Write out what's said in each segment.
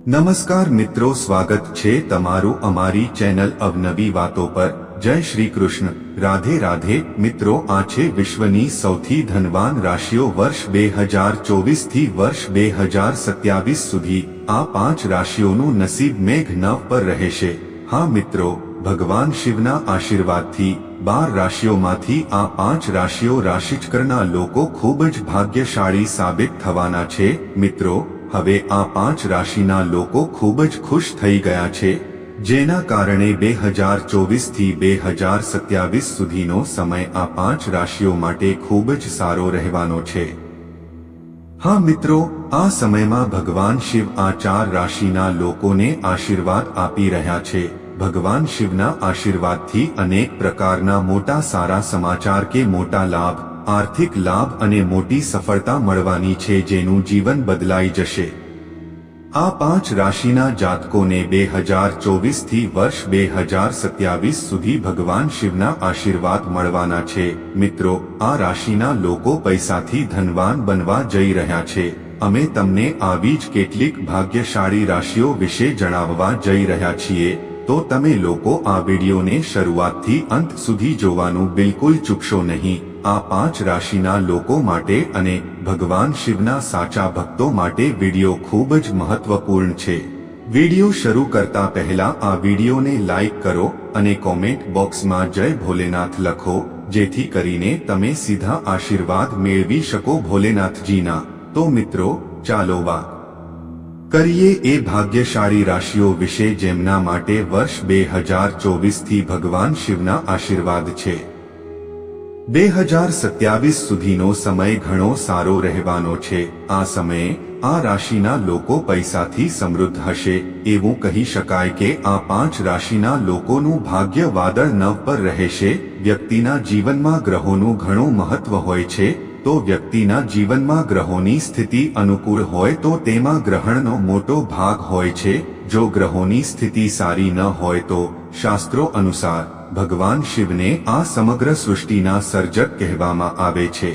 નમસ્કાર મિત્રો, સ્વાગત છે તમારું અમારી ચેનલ અવનવી વાતો પર। જય શ્રી કૃષ્ણ, રાધે રાધે। મિત્રો, આ છે વિશ્વની સૌથી ધનવાન રાશિઓ વર્ષ 2024 થી વર્ષ 2027 સુધી। આ 5 રાશિઓનું નસીબ મેઘ 9 પર રહેશે। હા મિત્રો, ભગવાન શિવના આશીર્વાદથી 12 રાશિઓમાંથી આ 5 રાશિઓ રાશિચક્રના લોકો ખૂબ જ ભાગ્યશાળી સાબિત થવાના છે। મિત્રો, હવે આ 5 રાશિના લોકો ખૂબ જ ખુશ થઈ ગયા છે, જેના કારણે 2024 થી 2027 સુધીનો સમય આ 5 રાશિઓ માટે ખૂબ જ સારો રહેવાનો છે। હા મિત્રો, આ સમયમાં ભગવાન શિવ આ 4 રાશિના લોકોને આશીર્વાદ આપી રહ્યા છે। ભગવાન શિવના આશીર્વાદથી અનેક પ્રકારના મોટા સારા સમાચાર કે મોટા લાભ, આર્થિક લાભ અને મોટી સફળતા મળવાની છે, જેનું જીવન બદલાઈ જશે। આ 5 રાશિના જાતકોને 2024 થી વર્ષ 2027 સુધી ભગવાન શિવના આશીર્વાદ મળવાના છે। મિત્રો, આ રાશિના લોકો પૈસાથી ધનવાન બનવા જઈ રહ્યા છે। અમે તમને આવી જ કેટલીક ભાગ્યશાળી રાશિઓ વિશે જણાવવા જઈ રહ્યા છીએ, તો તમે લોકો આ વિડીયોને શરૂઆતથી અંત સુધી જોવાનું બિલકુલ ચૂકશો નહીં। આ 5 રાશિના લોકો માટે અને ભગવાન શિવના સાચા ભક્તો માટે વિડીયો ખૂબ જ મહત્વપૂર્ણ છે। વિડીયો શરૂ કરતા પહેલા આ વિડીયોને લાઈક કરો અને કોમેન્ટ બોક્સમાં જય ભોલેનાથ લખો, જેથી કરીને તમે સીધા આશીર્વાદ મેળવી શકો ભોલેનાથજીના। તો મિત્રો, ચાલો વાત કરીએ એ ભાગ્યશાળી રાશિઓ વિશે જેમના માટે વર્ષ 2024 થી ભગવાન શિવના આશીર્વાદ છે। 2027 સુધીનો સમય ઘણો સારો રહેવાનો છે। આ સમયે આ રાશિના લોકો પૈસાથી સમૃદ્ધ હશે। એવું કહી શકાય કે આ 5 રાશિના લોકોનું ભાગ્ય વાદળ 9 પર રહેશે। વ્યક્તિના જીવનમાં ગ્રહોનું ઘણું મહત્વ હોય છે, તો વ્યક્તિના જીવનમાં ગ્રહોની સ્થિતિ અનુકૂળ હોય તો તેમાં ગ્રહણનો મોટો ભાગ હોય છે। જો ગ્રહોની સ્થિતિ સારી ન હોય તો શાસ્ત્રો અનુસાર ભગવાન શિવને આ સમગ્ર સૃષ્ટિના સર્જક કહેવામાં આવે છે।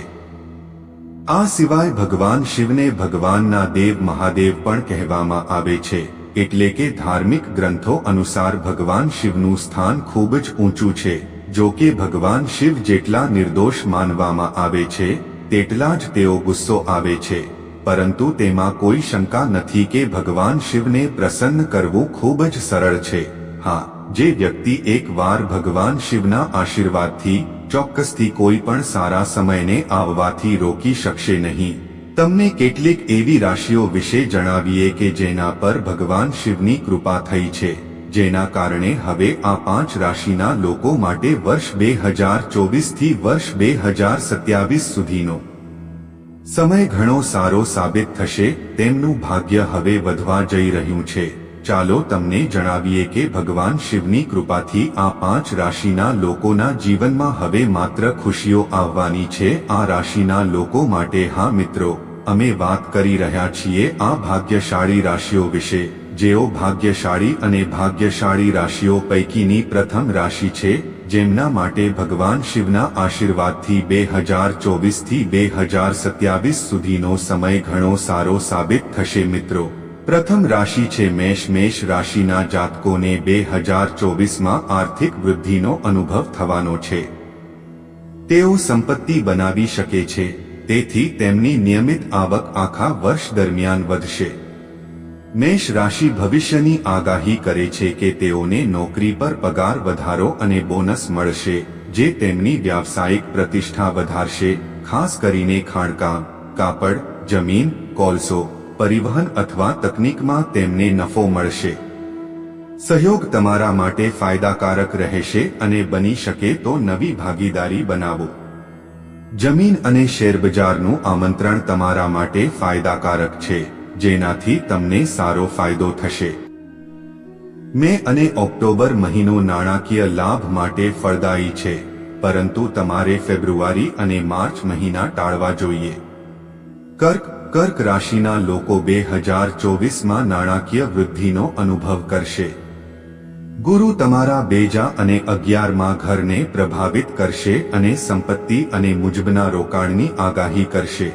આ સિવાય ભગવાન શિવને ભગવાનના દેવ મહાદેવ પણ કહેવામાં આવે છે, એટલે કે ધાર્મિક ગ્રંથો અનુસાર ભગવાન શિવનું સ્થાન ખૂબ જ ઊંચું છે। જો કે ભગવાન શિવ જેટલા નિર્દોષ માનવામાં આવે છે, તેટલા જ તેઓ ગુસ્સો આવે છે, પરંતુ તેમાં કોઈ શંકા નથી કે ભગવાન શિવને પ્રસન્ન કરવું ખૂબ જ સરળ છે। હા, જે વ્યક્તિ એકવાર ભગવાન શિવના આશીર્વાદથી ચોક્કસથી કોઈ પણ સારા સમયને આવવાથી રોકી શકશે નહીં। તમને કેટલીક એવી રાશિઓ વિશે જણાવીએ કે જેના પર ભગવાન શિવની કૃપા થઈ છે, જેના કારણે હવે આ 5 રાશિના લોકો માટે વર્ષ 2024 થી વર્ષ 2027 સુધીનો સમય ઘણો સારો સાબિત થશે। તેમનું ભાગ્ય હવે વધવા જઈ રહ્યું છે। ચાલો તમને જણાવીએ કે ભગવાન શિવની કૃપાથી આ 5 રાશિના લોકોના જીવનમાં હવે માત્ર ખુશીઓ આવવાની છે। આ રાશિના લોકો માટે હા મિત્રો, અમે વાત કરી રહ્યા છીએ આ ભાગ્યશાળી રાશિઓ વિશે, જેઓ ભાગ્યશાળી અને ભાગ્યશાળી રાશિઓ પૈકીની પ્રથમ રાશિ છે, જેમના માટે ભગવાન શિવના આશીર્વાદથી 2024 થી 2027 સુધીનો સમય ઘણો સારો સાબિત થશે। મિત્રો, પ્રથમ રાશિ છે મેષ। મેષ રાશિના જાતકોને 2024માં આર્થિક વૃદ્ધિનો અનુભવ થવાનો છે। તેઓ સંપત્તિ બનાવી શકે છે, તેથી તેમની નિયમિત આવક આખા વર્ષ દરમિયાન વધશે। મેષ રાશિ ભવિષ્યની આગાહી કરે છે કે તેઓને નોકરી પર પગાર વધારો અને બોનસ મળશે, જે તેમની વ્યાવસાયિક પ્રતિષ્ઠા વધારશે। ખાસ કરીને ખાણકામ, કાપડ, જમીન, કોલસો, પરિવહન અથવા તકનીકમાં તેમને નફો મળશે। સહયોગ તમારા માટે ફાયદાકારક રહેશે અને બની શકે તો નવી ભાગીદારી બનાવો। જમીન અને શેરબજારનું આમંત્રણ તમારા માટે ફાયદાકારક છે, જેનાથી તમને સારો ફાયદો થશે। મે અને ઓક્ટોબર મહિનો નાણાકીય લાભ માટે ફળદાયી છે, પરંતુ તમારે ફેબ્રુઆરી અને માર્ચ મહિના ટાળવા જોઈએ। કર્ક રાશિના લોકો 2024માં નાણાકીય વૃદ્ધિનો અનુભવ કરશે। ગુરુ તમારા બેજા અને 11મા ઘરને પ્રભાવિત કરશે અને સંપત્તિ અને મુજબના રોકાણની આગાહી કરશે।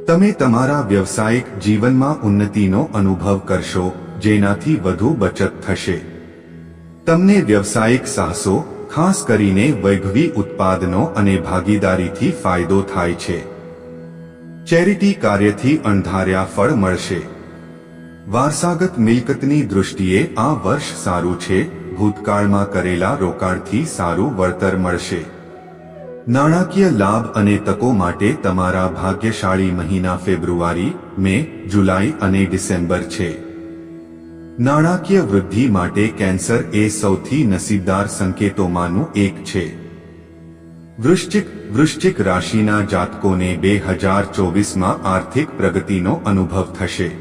તમે તમારા વ્યવસાયિક જીવનમાં ઉન્નતિનો અનુભવ કરશો, જેનાથી વધુ બચત થશે. તમને વ્યવસાયિક સાહસો, ખાસ કરીને વૈભવી ઉત્પાદનો અને ભાગીદારીથી ફાયદો થાય છે. ચેરિટી કાર્યથી અણધાર્યા ફળ મળશે. વારસાગત મિલકતની દૃષ્ટિએ આ વર્ષ સારું છે. ભૂતકાળમાં કરેલા રોકાણથી સારું વળતર મળશે. નાણાકીય લાભ અને તકો માટે તમારા ભાગ્યશાળી મહિના ફેબ્રુઆરી, મે, જુલાઈ અને ડિસેમ્બર છે. નાણાકીય વૃદ્ધિ માટે કેન્સર એ સૌથી નસીબદાર સંકેતોમાંનું એક છે. વૃશ્ચિક રાશિના જાતકોને 2024માં આર્થિક પ્રગતિનો અનુભવ થશે.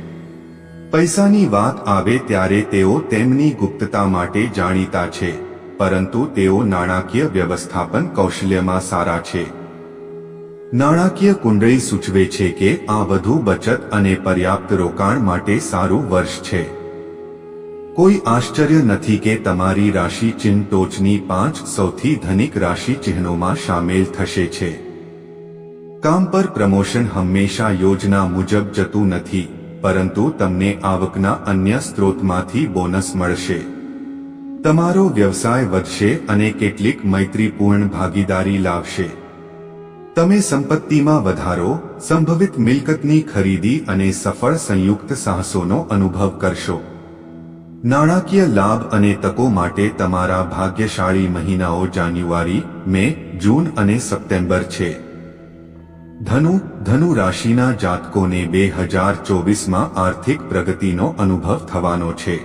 પૈસાની વાત આવે ત્યારે તેઓ તેમની ગુપ્તતા માટે જાણીતા છે, પરંતુ તેઓ નાણાકીય વ્યવસ્થાપન કૌશલ્યમાં સારા છે. નાણાકીય કુંડળી સૂચવે છે કે આ વધુ બચત અને પર્યાપ્ત રોકાણ માટે સારું વર્ષ છે. કોઈ આશ્ચર્ય નથી કે તમારી રાશિ ચિહ્ન ટોચની 5 સૌથી ધનિક રાશિ ચિહ્નોમાં સામેલ થશે છે. કામ પર પ્રમોશન હંમેશા યોજના મુજબ જતું નથી, પરંતુ તમને આવકના અન્ય સ્ત્રોતમાંથી બોનસ મળશે. તમારો વ્યવસાય વધશે અને કેટલીક મૈત્રીપૂર્ણ ભાગીદારી લાવશે. તમે સંપત્તિમાં વધારો, સંભવિત મિલકતની ખરીદી અને સફળ સંયુક્ત સાહસોનો અનુભવ કરશો. નાણાકીય લાભ અને તકો માટે તમારા ભાગ્યશાળી મહિનાઓ જાન્યુઆરી, મે, જૂન અને સપ્ટેમ્બર છે. ધનુ રાશિના જાતકોને 2024માં આર્થિક પ્રગતિનો અનુભવ થવાનો છે.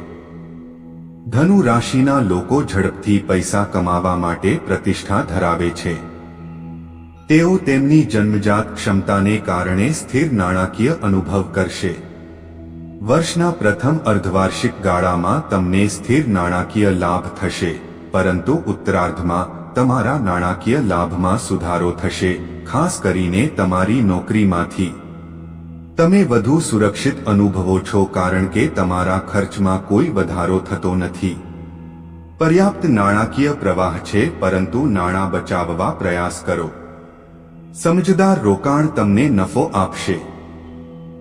ધનુ રાશિના લોકો ઝડપથી પૈસા કમાવા માટે પ્રતિષ્ઠા ધરાવે છે. તેઓ તેમની જન્મજાત ક્ષમતાને કારણે સ્થિર નાણાકીય અનુભવ કરશે. વર્ષના પ્રથમ અર્ધવાર્ષિક ગાળામાં તમને સ્થિર નાણાકીય લાભ થશે, પરંતુ ઉત્તરાર્ધમાં તમારા નાણાકીય લાભમાં સુધારો થશે, ખાસ કરીને તમારી નોકરીમાંથી. તમે વધુ સુરક્ષિત અનુભવો છો કારણ કે તમારા ખર્ચમાં કોઈ વધારો થતો નથી. પર્યાપ્ત નાણાકીય પ્રવાહ છે, પરંતુ નાણાં બચાવવા પ્રયાસ કરો. સમજદાર રોકાણ તમને નફો આપશે.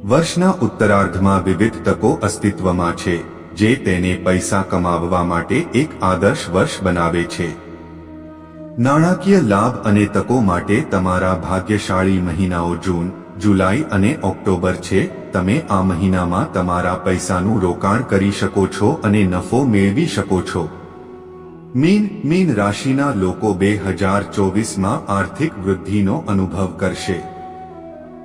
વર્ષના ઉત્તરાર્ધમાં વિવિધ તકો અસ્તિત્વમાં છે, જે તેને પૈસા કમાવવા માટે એક આદર્શ વર્ષ બનાવે છે. નાણાકીય લાભ અને તકો માટે તમારા ભાગ્યશાળી મહિનાઓ જૂન, જુલાઈ અને ઓક્ટોબર છે. તમે આ મહિનામાં તમારા પૈસાનું રોકાણ કરી શકો છો અને નફો મેળવી શકો છો. મીન રાશિના લોકો 2024માં આર્થિક વૃદ્ધિનો અનુભવ કરશે.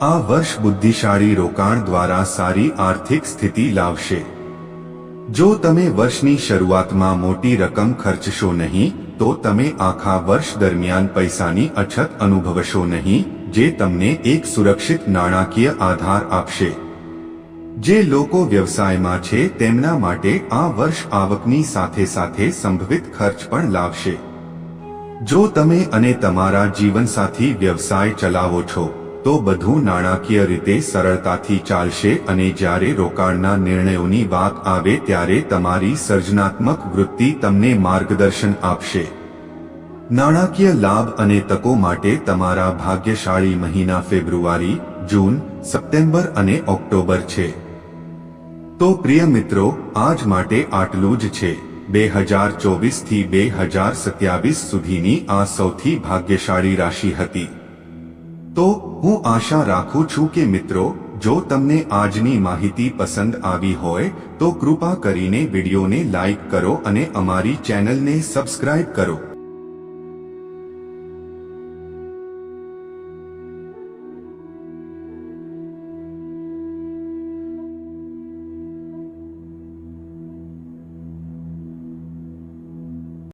આ વર્ષ બુદ્ધિશાળી રોકાણ દ્વારા સારી આર્થિક સ્થિતિ લાવશે. જો તમે વર્ષની શરૂઆતમાં મોટી રકમ ખર્ચશો નહીં, તો તમે આખા વર્ષ દરમિયાન પૈસાની અછત અનુભવશો નહીં, જે તમને એક સુરક્ષિત નાણાકીય આધાર આપશે. જે લોકો વ્યવસાયમાં છે તેમના માટે આ વર્ષ આવકની સાથે સાથે સંભવિત ખર્ચ પણ લાવશે. જો તમે અને તમારા જીવનસાથી વ્યવસાય ચલાવો છો, તો બધું નાણાકીય રીતે સરળતાથી ચાલશે અને જ્યારે રોકાણના નિર્ણયોની વાત આવે ત્યારે તમારી સર્જનાત્મક વૃત્તિ તમને માર્ગદર્શન આપશે. નાણાકીય લાભ અને તકો માટે તમારા ભાગ્યશાળી મહિના ફેબ્રુઆરી, જૂન, સપ્ટેમ્બર અને ઓક્ટોબર છે. તો પ્રિય મિત્રો, આજ માટે આટલું જ છે. 2024થી 2027 સુધીની આ સૌથી ભાગ્યશાળી રાશિ હતી. તો હું આશા રાખું છું કે મિત્રો, જો તમને આજની માહિતી પસંદ આવી હોય તો કૃપા કરીને વિડીયોને લાઈક કરો અને અમારી ચેનલને સબસ્ક્રાઇબ કરો.